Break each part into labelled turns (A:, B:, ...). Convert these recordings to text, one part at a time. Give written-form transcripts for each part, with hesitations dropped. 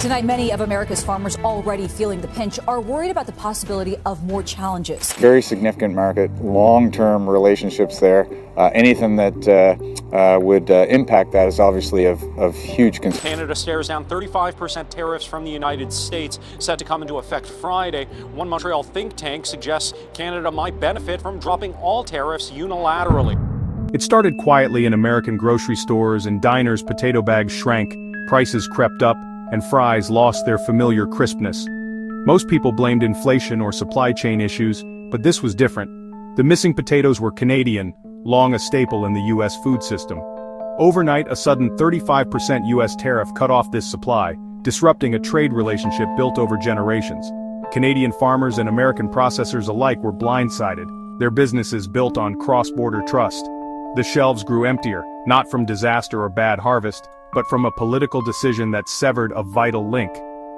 A: Tonight, many of America's farmers already feeling the pinch are worried about the possibility of more challenges.
B: Very significant market, long-term relationships there. Anything that would impact that is obviously of huge concern.
C: Canada stares down 35% tariffs from the United States, set to come into effect Friday. One Montreal think tank suggests Canada might benefit from dropping all tariffs unilaterally.
D: It started quietly in American grocery stores, and diners' potato bags shrank, prices crept up, and fries lost their familiar crispness. Most people blamed inflation or supply chain issues, but this was different. The missing potatoes were Canadian, long a staple in the U.S. food system. Overnight, a sudden 35% U.S. tariff cut off this supply, disrupting a trade relationship built over generations. Canadian farmers and American processors alike were blindsided, their businesses built on cross-border trust. The shelves grew emptier, not from disaster or bad harvest, but from a political decision that severed a vital link.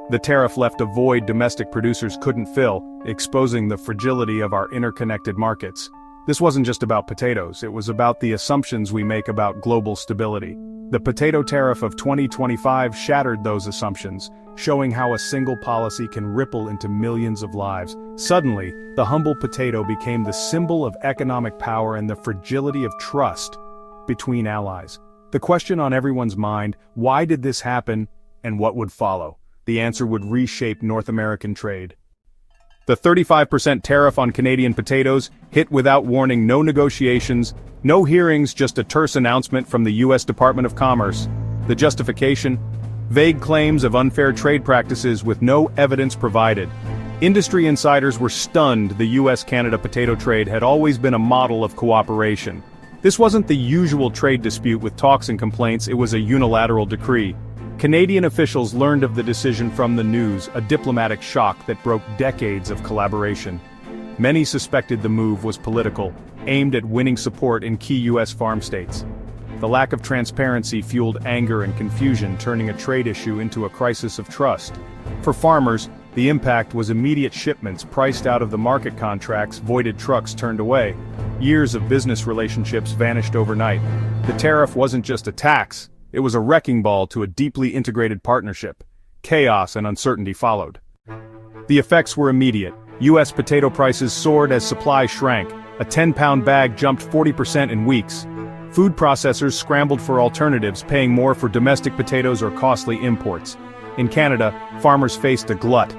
D: The tariff left a void domestic producers couldn't fill, exposing the fragility of our interconnected markets. This wasn't just about potatoes, it was about the assumptions we make about global stability. The potato tariff of 2025 shattered those assumptions, showing how a single policy can ripple into millions of lives. Suddenly, the humble potato became the symbol of economic power and the fragility of trust between allies. The question on everyone's mind, why did this happen, and what would follow? The answer would reshape North American trade. The 35% tariff on Canadian potatoes hit without warning, no negotiations, no hearings, just a terse announcement from the U.S. Department of Commerce. The justification? Vague claims of unfair trade practices with no evidence provided. Industry insiders were stunned. The U.S.-Canada potato trade had always been a model of cooperation. This wasn't the usual trade dispute with talks and complaints, it was a unilateral decree. Canadian officials learned of the decision from the news, a diplomatic shock that broke decades of collaboration. Many suspected the move was political, aimed at winning support in key U.S. farm states. The lack of transparency fueled anger and confusion, turning a trade issue into a crisis of trust. For farmers, the impact was immediate shipments priced out of the market contracts, voided trucks turned away. Years of business relationships vanished overnight. The tariff wasn't just a tax, it was a wrecking ball to a deeply integrated partnership. Chaos and uncertainty followed. The effects were immediate. U.S. potato prices soared as supply shrank. A 10-pound bag jumped 40% in weeks. Food processors scrambled for alternatives, paying more for domestic potatoes or costly imports. In Canada, farmers faced a glut.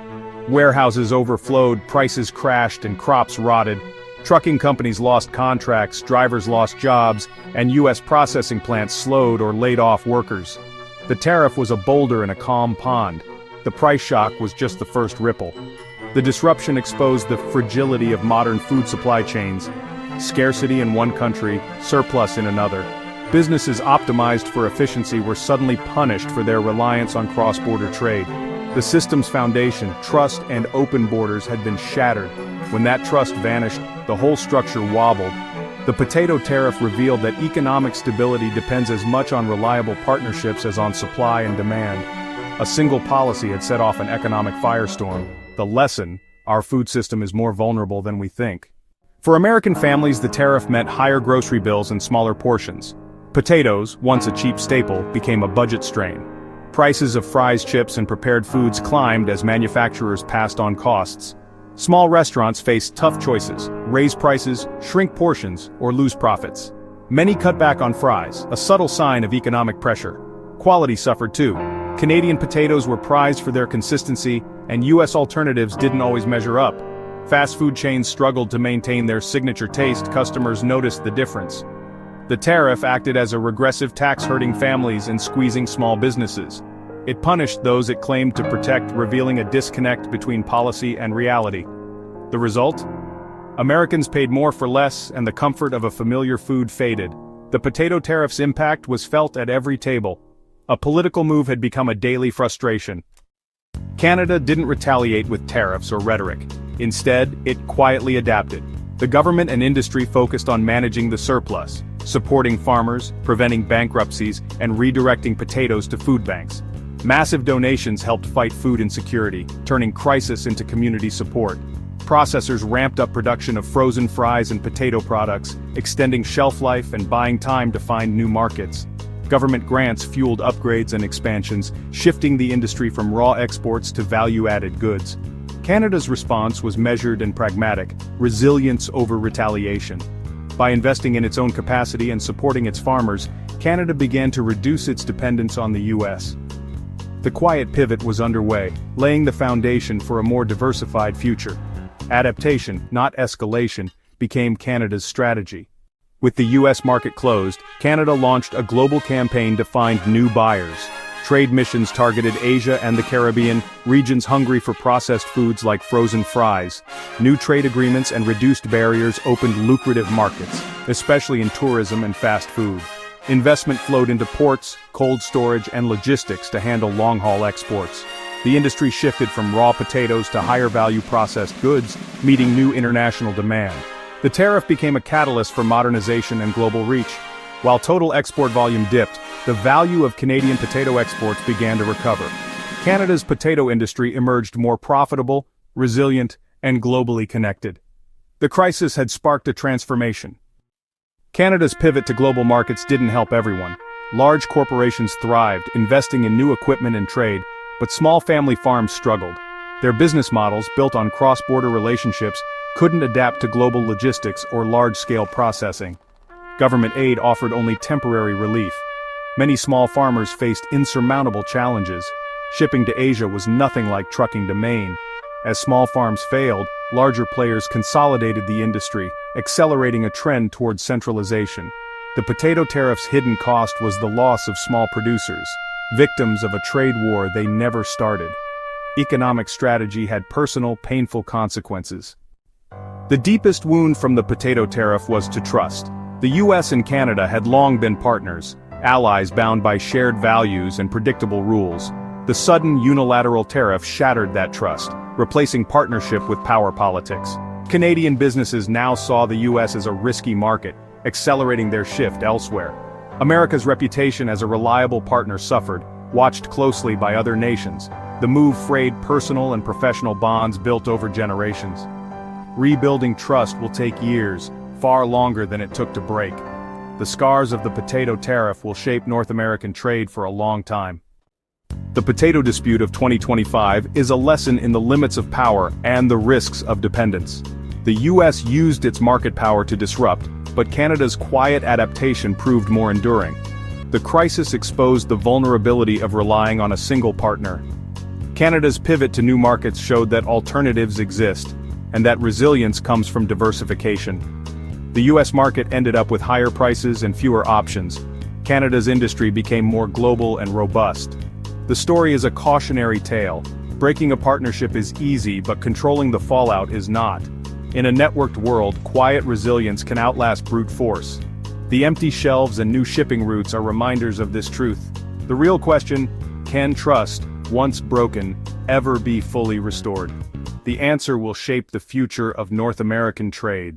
D: Warehouses overflowed, prices crashed, and crops rotted. Trucking companies lost contracts, drivers lost jobs, and U.S. processing plants slowed or laid off workers. The tariff was a boulder in a calm pond. The price shock was just the first ripple. The disruption exposed the fragility of modern food supply chains. Scarcity in one country, surplus in another. Businesses optimized for efficiency were suddenly punished for their reliance on cross-border trade. The system's foundation, trust and open borders, had been shattered. When that trust vanished, the whole structure wobbled. The potato tariff revealed that economic stability depends as much on reliable partnerships as on supply and demand. A single policy had set off an economic firestorm. The lesson: our food system is more vulnerable than we think. For American families, the tariff meant higher grocery bills and smaller portions. Potatoes, once a cheap staple, became a budget strain. Prices of fries, chips, and prepared foods climbed as manufacturers passed on costs. Small restaurants faced tough choices: raise prices, shrink portions, or lose profits. Many cut back on fries, a subtle sign of economic pressure. Quality suffered too. Canadian potatoes were prized for their consistency, and U.S. alternatives didn't always measure up. Fast food chains struggled to maintain their signature taste. Customers noticed the difference. The tariff acted as a regressive tax, hurting families and squeezing small businesses. It punished those it claimed to protect, revealing a disconnect between policy and reality. The result? Americans paid more for less, and the comfort of a familiar food faded. The potato tariff's impact was felt at every table. A political move had become a daily frustration. Canada didn't retaliate with tariffs or rhetoric. Instead, it quietly adapted. The government and industry focused on managing the surplus, supporting farmers, preventing bankruptcies, and redirecting potatoes to food banks. Massive donations helped fight food insecurity, turning crisis into community support. Processors ramped up production of frozen fries and potato products, extending shelf life and buying time to find new markets. Government grants fueled upgrades and expansions, shifting the industry from raw exports to value-added goods. Canada's response was measured and pragmatic, resilience over retaliation. By investing in its own capacity and supporting its farmers, Canada began to reduce its dependence on the U.S. The quiet pivot was underway, laying the foundation for a more diversified future. Adaptation, not escalation, became Canada's strategy. With the U.S. market closed, Canada launched a global campaign to find new buyers. Trade missions targeted Asia and the Caribbean, regions hungry for processed foods like frozen fries. New trade agreements and reduced barriers opened lucrative markets, especially in tourism and fast food. Investment flowed into ports, cold storage, and logistics to handle long-haul exports. The industry shifted from raw potatoes to higher-value processed goods, meeting new international demand. The tariff became a catalyst for modernization and global reach. While total export volume dipped, the value of Canadian potato exports began to recover. Canada's potato industry emerged more profitable, resilient, and globally connected. The crisis had sparked a transformation. Canada's pivot to global markets didn't help everyone. Large corporations thrived, investing in new equipment and trade, but small family farms struggled. Their business models, built on cross-border relationships, couldn't adapt to global logistics or large-scale processing. Government aid offered only temporary relief. Many small farmers faced insurmountable challenges. Shipping to Asia was nothing like trucking to Maine. As small farms failed, larger players consolidated the industry, accelerating a trend towards centralization. The potato tariff's hidden cost was the loss of small producers, victims of a trade war they never started. Economic strategy had personal, painful consequences. The deepest wound from the potato tariff was to trust. The US and Canada had long been partners, allies bound by shared values and predictable rules. The sudden unilateral tariff shattered that trust, replacing partnership with power politics. Canadian businesses now saw the US as a risky market, accelerating their shift elsewhere. America's reputation as a reliable partner suffered, watched closely by other nations. The move frayed personal and professional bonds built over generations. Rebuilding trust will take years, far longer than it took to break. The scars of the potato tariff will shape North American trade for a long time. The potato dispute of 2025 is a lesson in the limits of power and the risks of dependence. The US used its market power to disrupt, but Canada's quiet adaptation proved more enduring. The crisis exposed the vulnerability of relying on a single partner. Canada's pivot to new markets showed that alternatives exist, and that resilience comes from diversification. The US market ended up with higher prices and fewer options. Canada's industry became more global and robust. The story is a cautionary tale. Breaking a partnership is easy, but controlling the fallout is not. In a networked world, quiet resilience can outlast brute force. The empty shelves and new shipping routes are reminders of this truth. The real question, can trust, once broken, ever be fully restored? The answer will shape the future of North American trade.